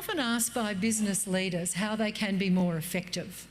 often asked by business leaders how they can be more effective.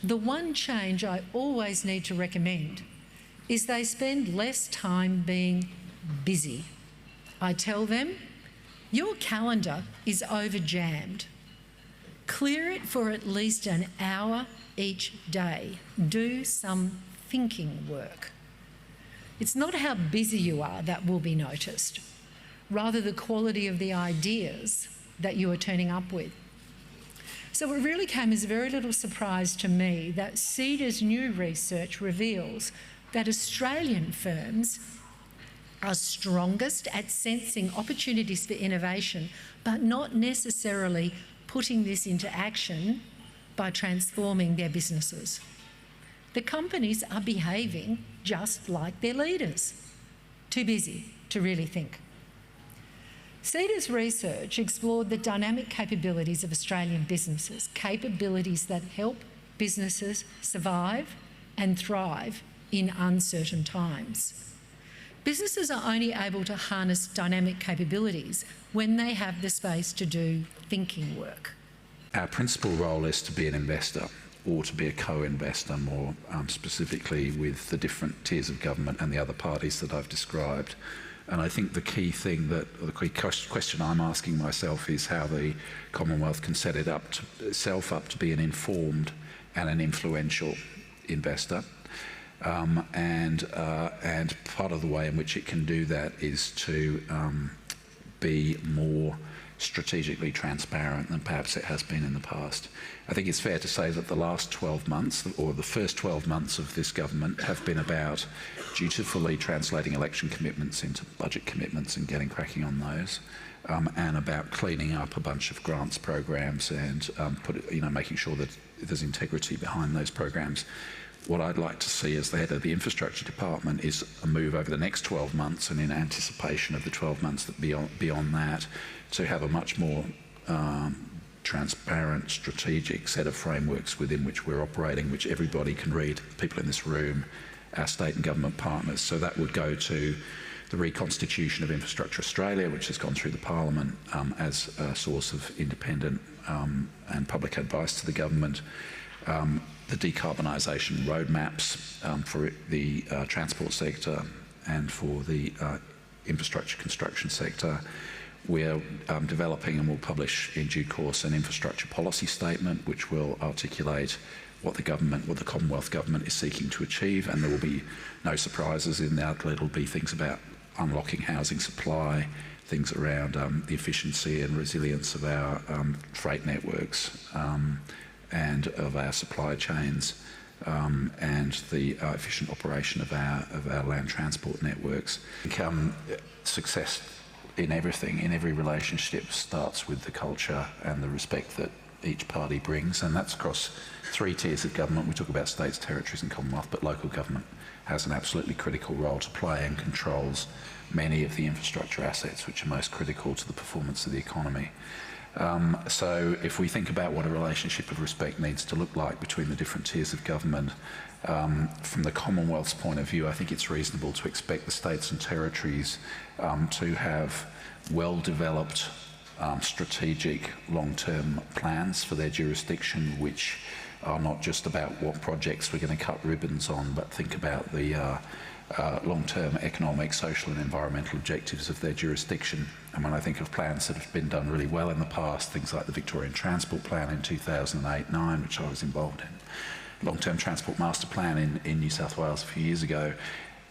The one change I always need to recommend is they spend less time being busy. I tell them, your calendar is over-jammed. Clear it for at least an hour each day. Do some thinking work. It's not how busy you are that will be noticed, rather the quality of the ideas that you are turning up with. So it really came as a very little surprise to me that CEDA's new research reveals that Australian firms are strongest at sensing opportunities for innovation, but not necessarily putting this into action by transforming their businesses. The companies are behaving just like their leaders, too busy to really think. CEDA's research explored the dynamic capabilities of Australian businesses, capabilities that help businesses survive and thrive in uncertain times. Businesses are only able to harness dynamic capabilities when they have the space to do thinking work. Our principal role is to be an investor, or to be a co-investor more specifically with the different tiers of government and the other parties that I've described. And I think the key thing the key question I'm asking myself is how the Commonwealth can set itself up to be an informed and an influential investor. And part of the way in which it can do that is to be more strategically transparent than perhaps it has been in the past. I think it's fair to say that the last 12 months, or the first 12 months of this government, have been about dutifully translating election commitments into budget commitments and getting cracking on those, and about cleaning up a bunch of grants programs and making sure that there's integrity behind those programs. What I'd like to see as the head of the infrastructure department is a move over the next 12 months and in anticipation of the 12 months that beyond that, to have a much more transparent, strategic set of frameworks within which we're operating, which everybody can read, people in this room, our state and government partners. So that would go to the reconstitution of Infrastructure Australia, which has gone through the Parliament as a source of independent and public advice to the government. The decarbonisation roadmaps for the transport sector and for the infrastructure construction sector. We're developing and will publish in due course an infrastructure policy statement which will articulate what the Commonwealth Government is seeking to achieve, and there will be no surprises in that. It'll be things about unlocking housing supply, things around the efficiency and resilience of our freight networks and of our supply chains, and the efficient operation of our land transport networks. Success in everything, in every relationship, starts with the culture and the respect that each party brings, and that's across three tiers of government. We talk about states, territories and Commonwealth, but local government has an absolutely critical role to play and controls many of the infrastructure assets which are most critical to the performance of the economy. So if we think about what a relationship of respect needs to look like between the different tiers of government, from the Commonwealth's point of view, I think it's reasonable to expect the states and territories to have well-developed strategic long-term plans for their jurisdiction, which are not just about what projects we're going to cut ribbons on, but think about the long-term economic, social and environmental objectives of their jurisdiction. And when I think of plans that have been done really well in the past, things like the Victorian Transport Plan in 2008-9, which I was involved in, long-term transport master plan in New South Wales a few years ago,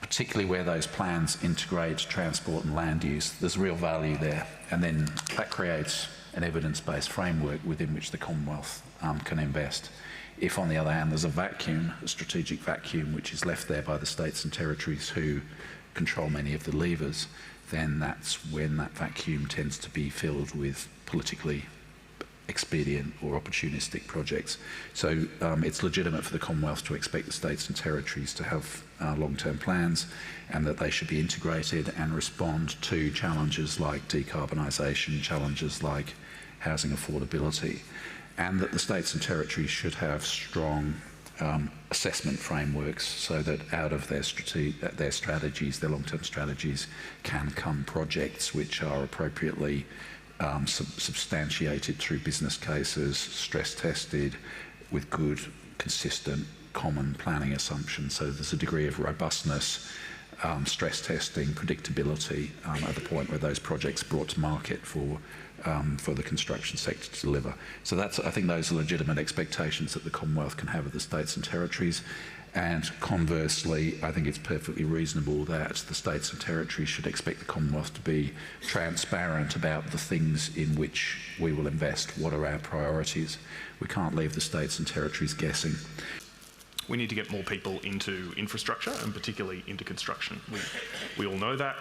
particularly where those plans integrate transport and land use, there's real value there. And then that creates an evidence-based framework within which the Commonwealth can invest. If, on the other hand, there's a vacuum, a strategic vacuum, which is left there by the states and territories who control many of the levers, then that's when that vacuum tends to be filled with politically expedient or opportunistic projects. So it's legitimate for the Commonwealth to expect the states and territories to have long-term plans, and that they should be integrated and respond to challenges like decarbonisation, challenges like housing affordability, and that the states and territories should have strong assessment frameworks so that out of their strategies, their long-term strategies, can come projects which are appropriately substantiated through business cases, stress tested with good, consistent, common planning assumptions. So there's a degree of robustness, stress testing, predictability at the point where those projects are brought to market for the construction sector to deliver. So I think those are legitimate expectations that the Commonwealth can have of the states and territories. And conversely, I think it's perfectly reasonable that the states and territories should expect the Commonwealth to be transparent about the things in which we will invest. What are our priorities? We can't leave the states and territories guessing. We need to get more people into infrastructure and particularly into construction. We all know that.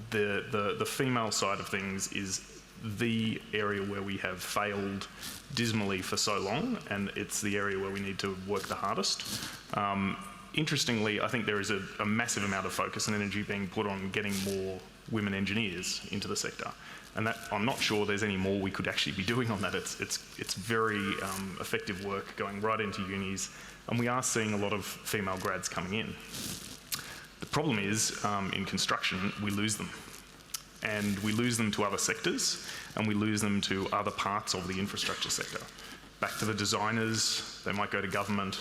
The female side of things is the area where we have failed dismally for so long, and it's the area where we need to work the hardest. Interestingly, I think there is a massive amount of focus and energy being put on getting more women engineers into the sector, and that I'm not sure there's any more we could actually be doing on that. It's very effective work going right into unis, and we are seeing a lot of female grads coming in. The problem is, in construction, we lose them. And we lose them to other sectors, and we lose them to other parts of the infrastructure sector. Back to the designers, they might go to government,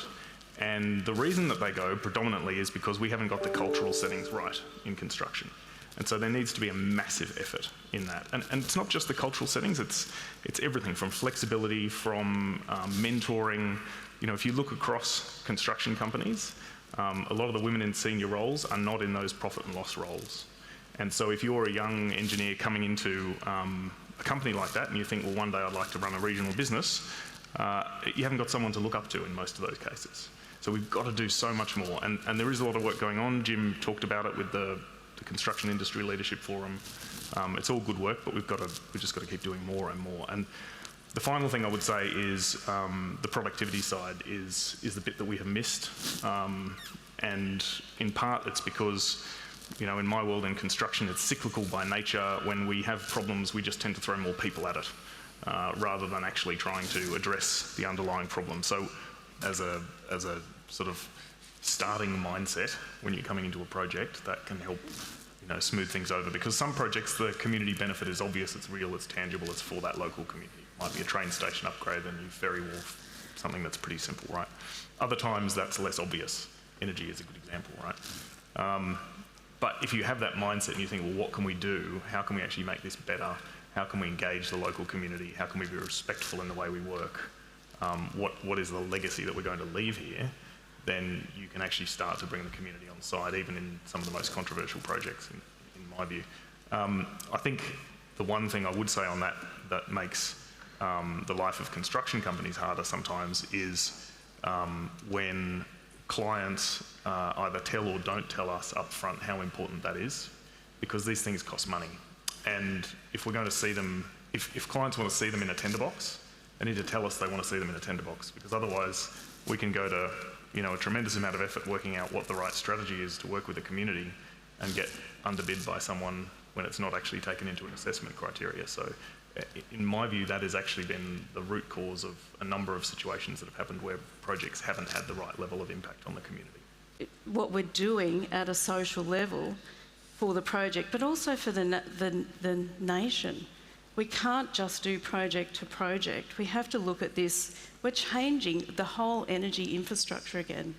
and the reason that they go predominantly is because we haven't got the cultural settings right in construction. And so there needs to be a massive effort in that. And it's not just the cultural settings, it's everything from flexibility, from mentoring. You know, if you look across construction companies, a lot of the women in senior roles are not in those profit and loss roles. And so if you're a young engineer coming into a company like that and you think, well, one day I'd like to run a regional business, you haven't got someone to look up to in most of those cases. So we've got to do so much more. And there is a lot of work going on. Jim talked about it with the Construction Industry Leadership Forum. It's all good work, but we've just got to keep doing more and more. And the final thing I would say is the productivity side is the bit that we have missed. And in part it's because, you know, in my world in construction, it's cyclical by nature. When we have problems, we just tend to throw more people at it, rather than actually trying to address the underlying problem. So as a sort of starting mindset, when you're coming into a project, that can help, you know, smooth things over. Because some projects, the community benefit is obvious, it's real, it's tangible, it's for that local community. It might be a train station upgrade, a new ferry wharf, something that's pretty simple, right? Other times that's less obvious. Energy is a good example, right? But if you have that mindset and you think, well, what can we do? How can we actually make this better? How can we engage the local community? How can we be respectful in the way we work? What is the legacy that we're going to leave here? Then you can actually start to bring the community on side, even in some of the most controversial projects, in my view. I think the one thing I would say on that makes the life of construction companies harder sometimes is when clients either tell or don't tell us up front how important that is, because these things cost money. And if we're going to see them, if clients want to see them in a tender box, they need to tell us they want to see them in a tender box, because otherwise we can go to, you know, a tremendous amount of effort working out what the right strategy is to work with the community and get underbid by someone when it's not actually taken into an assessment criteria. So in my view, that has actually been the root cause of a number of situations that have happened where projects haven't had the right level of impact on the community. What we're doing at a social level for the project, but also for the nation. We can't just do project to project. We have to look at this. We're changing the whole energy infrastructure again,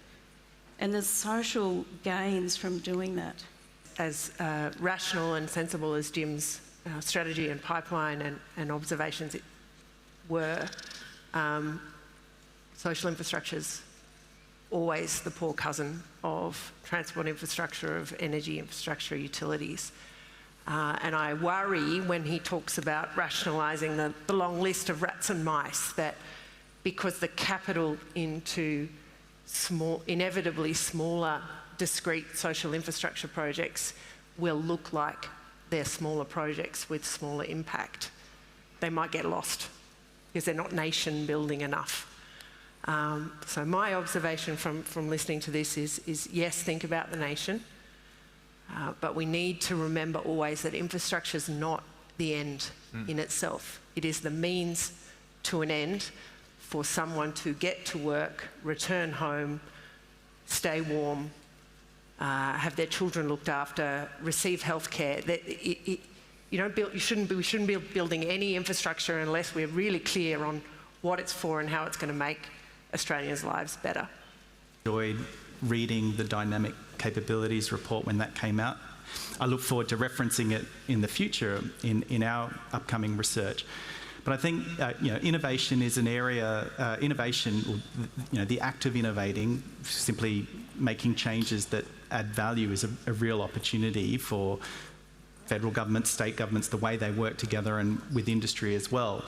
and there's social gains from doing that. As rational and sensible as Jim's strategy and pipeline and observations were, social infrastructure's always the poor cousin of transport infrastructure, of energy infrastructure, utilities. And I worry when he talks about rationalising the long list of rats and mice, that because the capital into inevitably smaller, discrete social infrastructure projects will look like they're smaller projects with smaller impact, they might get lost because they're not nation building enough. So my observation from listening to this is yes, think about the nation, but we need to remember always that infrastructure is not the end in itself. It is the means to an end for someone to get to work, return home, stay warm, have their children looked after, receive health care. we shouldn't be building any infrastructure unless we're really clear on what it's for and how it's going to make Australians' lives better. Enjoyed reading the dynamic capabilities report when that came out. I look forward to referencing it in the future in our upcoming research. But I think innovation is an area. The act of innovating, simply making changes that add value, is a real opportunity for federal governments, state governments, the way they work together, and with industry as well.